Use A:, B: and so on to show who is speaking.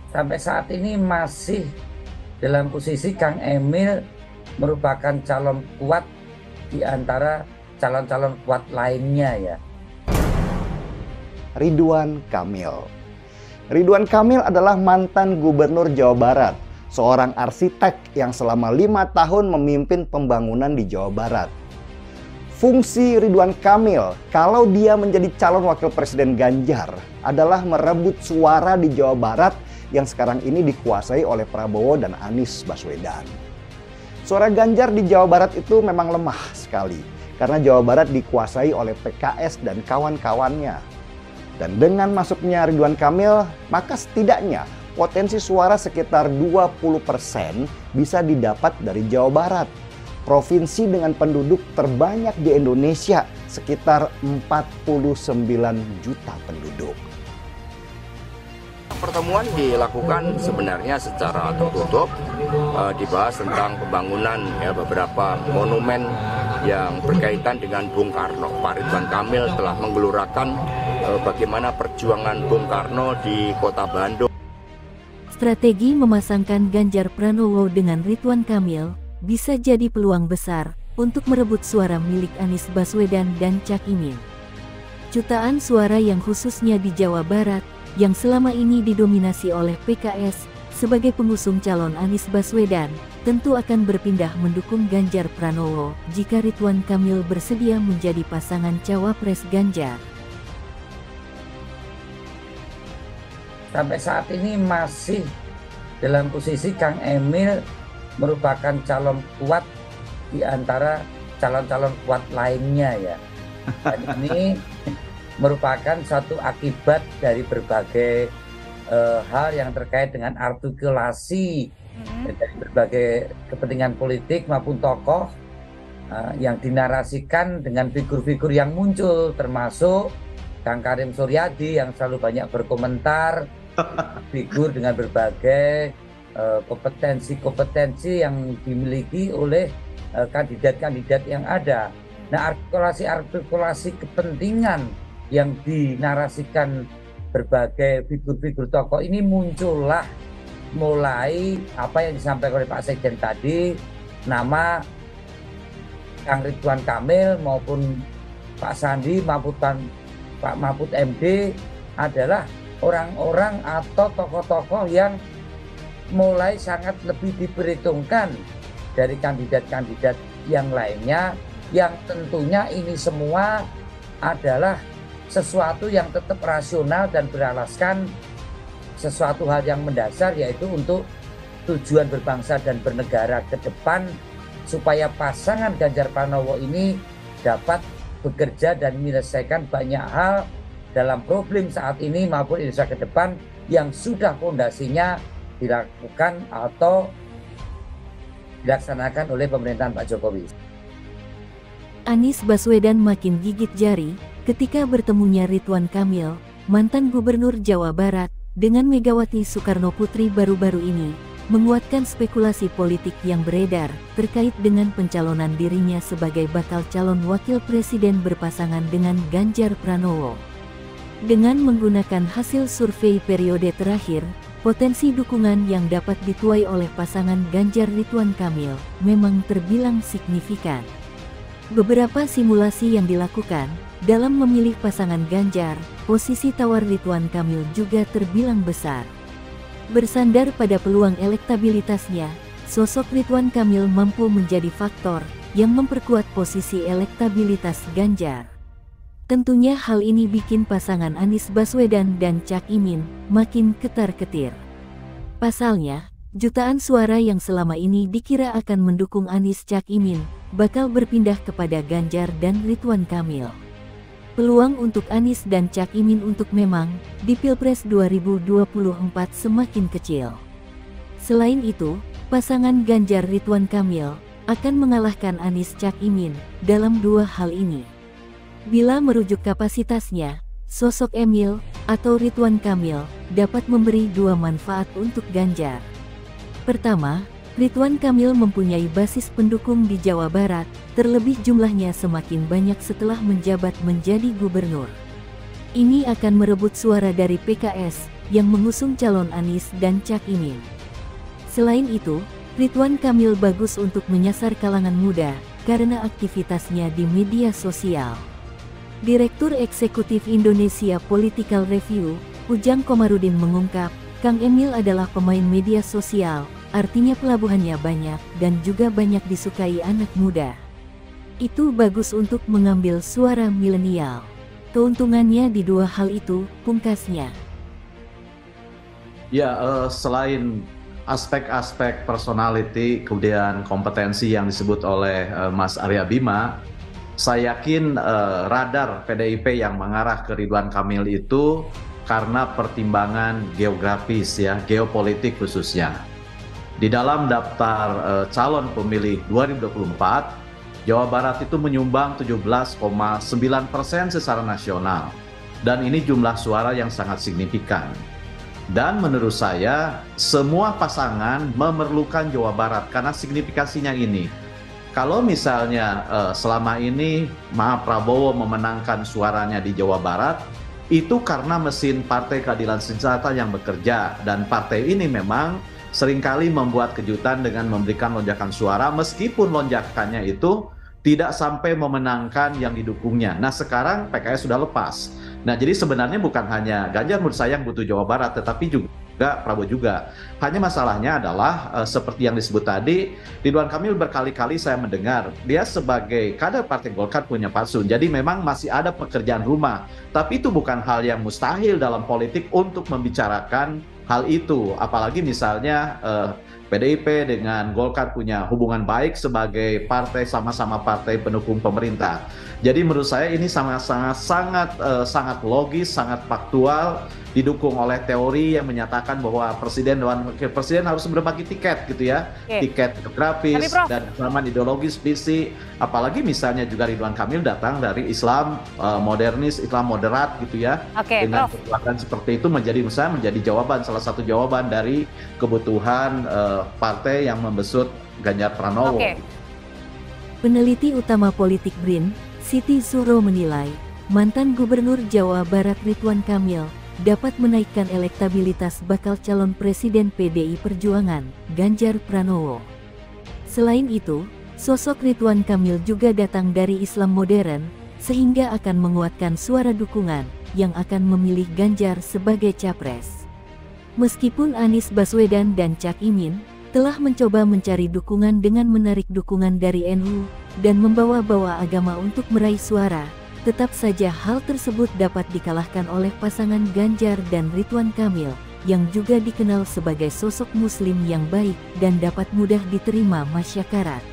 A: Sampai saat ini masih dalam posisi Kang Emil merupakan calon kuat di antara calon-calon kuat lainnya ya.
B: Ridwan Kamil. Ridwan Kamil adalah mantan gubernur Jawa Barat, seorang arsitek yang selama 5 tahun memimpin pembangunan di Jawa Barat. Fungsi Ridwan Kamil kalau dia menjadi calon wakil presiden Ganjar adalah merebut suara di Jawa Barat yang sekarang ini dikuasai oleh Prabowo dan Anies Baswedan. Suara Ganjar di Jawa Barat itu memang lemah sekali karena Jawa Barat dikuasai oleh PKS dan kawan-kawannya. Dan dengan masuknya Ridwan Kamil, maka setidaknya potensi suara sekitar 20% bisa didapat dari Jawa Barat. Provinsi dengan penduduk terbanyak di Indonesia, sekitar 49 juta penduduk.
C: Pertemuan dilakukan sebenarnya secara tertutup, dibahas tentang pembangunan beberapa monumen yang berkaitan dengan Bung Karno. Pak Ridwan Kamil telah menggelurakan bagaimana perjuangan Bung Karno di Kota Bandung.
D: Strategi memasangkan Ganjar Pranowo dengan Ridwan Kamil bisa jadi peluang besar untuk merebut suara milik Anies Baswedan dan Cak Imin. Jutaan suara yang khususnya di Jawa Barat yang selama ini didominasi oleh PKS sebagai pengusung calon Anies Baswedan tentu akan berpindah mendukung Ganjar Pranowo jika Ridwan Kamil bersedia menjadi pasangan cawapres Ganjar.
A: Sampai saat ini masih dalam posisi Kang Emil merupakan calon kuat di antara calon-calon kuat lainnya ya. Dan ini merupakan satu akibat dari berbagai hal yang terkait dengan artikulasi dari berbagai kepentingan politik maupun tokoh yang dinarasikan dengan figur-figur yang muncul, termasuk Kang Karim Suryadi yang selalu banyak berkomentar, figur dengan berbagai kompetensi-kompetensi yang dimiliki oleh kandidat-kandidat yang ada. Nah, artikulasi kepentingan yang dinarasikan berbagai figur-figur tokoh ini muncullah mulai apa yang disampaikan oleh Pak Sekjen tadi, nama Kang Ridwan Kamil maupun Pak Sandi maupun Pak Mahfud MD adalah orang-orang atau tokoh-tokoh yang mulai sangat lebih diperhitungkan dari kandidat-kandidat yang lainnya, yang tentunya ini semua adalah sesuatu yang tetap rasional dan beralaskan sesuatu hal yang mendasar, yaitu untuk tujuan berbangsa dan bernegara ke depan, supaya pasangan Ganjar Pranowo ini dapat bekerja dan menyelesaikan banyak hal dalam problem saat ini maupun Indonesia ke depan yang sudah fondasinya dilakukan atau dilaksanakan oleh pemerintahan Pak Jokowi.
D: Anies Baswedan makin gigit jari ketika bertemunya Ridwan Kamil, mantan gubernur Jawa Barat, dengan Megawati Soekarno Putri baru-baru ini, menguatkan spekulasi politik yang beredar terkait dengan pencalonan dirinya sebagai bakal calon wakil presiden berpasangan dengan Ganjar Pranowo. Dengan menggunakan hasil survei periode terakhir, potensi dukungan yang dapat dituai oleh pasangan Ganjar Ridwan Kamil memang terbilang signifikan. Beberapa simulasi yang dilakukan dalam memilih pasangan Ganjar, posisi tawar Ridwan Kamil juga terbilang besar. Bersandar pada peluang elektabilitasnya, sosok Ridwan Kamil mampu menjadi faktor yang memperkuat posisi elektabilitas Ganjar. Tentunya hal ini bikin pasangan Anies Baswedan dan Cak Imin makin ketar-ketir. Pasalnya, jutaan suara yang selama ini dikira akan mendukung Anies Cak Imin bakal berpindah kepada Ganjar dan Ridwan Kamil. Peluang untuk Anies dan Cak Imin untuk memang di Pilpres 2024 semakin kecil. Selain itu, pasangan Ganjar Ridwan Kamil akan mengalahkan Anies Cak Imin dalam dua hal ini. Bila merujuk kapasitasnya, sosok Emil atau Ridwan Kamil dapat memberi dua manfaat untuk Ganjar. Pertama, Ridwan Kamil mempunyai basis pendukung di Jawa Barat, terlebih jumlahnya semakin banyak setelah menjabat menjadi gubernur. Ini akan merebut suara dari PKS yang mengusung calon Anies dan Cak Imin. Selain itu, Ridwan Kamil bagus untuk menyasar kalangan muda karena aktivitasnya di media sosial. Direktur Eksekutif Indonesia Political Review, Ujang Komarudin mengungkap, Kang Emil adalah pemain media sosial, artinya pelabuhannya banyak dan juga banyak disukai anak muda. Itu bagus untuk mengambil suara milenial. Keuntungannya di dua hal itu, pungkasnya.
E: Ya, selain aspek-aspek personality, kemudian kompetensi yang disebut oleh Mas Arya Bima, saya yakin radar PDIP yang mengarah ke Ridwan Kamil itu karena pertimbangan geografis ya, geopolitik khususnya. Di dalam daftar calon pemilih 2024, Jawa Barat itu menyumbang 17,9% secara nasional. Dan ini jumlah suara yang sangat signifikan. Dan menurut saya, semua pasangan memerlukan Jawa Barat karena signifikasinya ini. Kalau misalnya selama ini Prabowo memenangkan suaranya di Jawa Barat, itu karena mesin Partai Keadilan Sejahtera yang bekerja. Dan partai ini memang seringkali membuat kejutan dengan memberikan lonjakan suara, meskipun lonjakannya itu tidak sampai memenangkan yang didukungnya. Nah, sekarang PKS sudah lepas. Nah, jadi sebenarnya bukan hanya Ganjar menurut saya yang butuh Jawa Barat, tetapi juga Prabowo juga. Hanya masalahnya adalah seperti yang disebut tadi, Ridwan Kamil berkali-kali saya mendengar dia sebagai kader Partai Golkar punya patsun. Jadi memang masih ada pekerjaan rumah. Tapi itu bukan hal yang mustahil dalam politik untuk membicarakan hal itu. Apalagi misalnya PDIP dengan Golkar punya hubungan baik sebagai partai, sama-sama partai pendukung pemerintah. Jadi menurut saya ini sangat logis, sangat faktual, didukung oleh teori yang menyatakan bahwa presiden dan wakil presiden harus berbagi tiket gitu ya. Tiket geografis dan kesamaan ideologis, visi. Apalagi misalnya juga Ridwan Kamil datang dari Islam modernis, Islam moderat gitu ya. Dengan kekuatan seperti itu menjadi jawaban, salah satu jawaban dari kebutuhan partai yang membesut Ganjar Pranowo.
D: Peneliti utama politik BRIN, Siti Zuhro menilai, mantan Gubernur Jawa Barat Ridwan Kamil dapat menaikkan elektabilitas bakal calon presiden PDI Perjuangan, Ganjar Pranowo. Selain itu, sosok Ridwan Kamil juga datang dari Islam modern, sehingga akan menguatkan suara dukungan yang akan memilih Ganjar sebagai capres. Meskipun Anies Baswedan dan Cak Imin telah mencoba mencari dukungan dengan menarik dukungan dari NU dan membawa-bawa agama untuk meraih suara, tetap saja hal tersebut dapat dikalahkan oleh pasangan Ganjar dan Ridwan Kamil, yang juga dikenal sebagai sosok Muslim yang baik dan dapat mudah diterima masyarakat.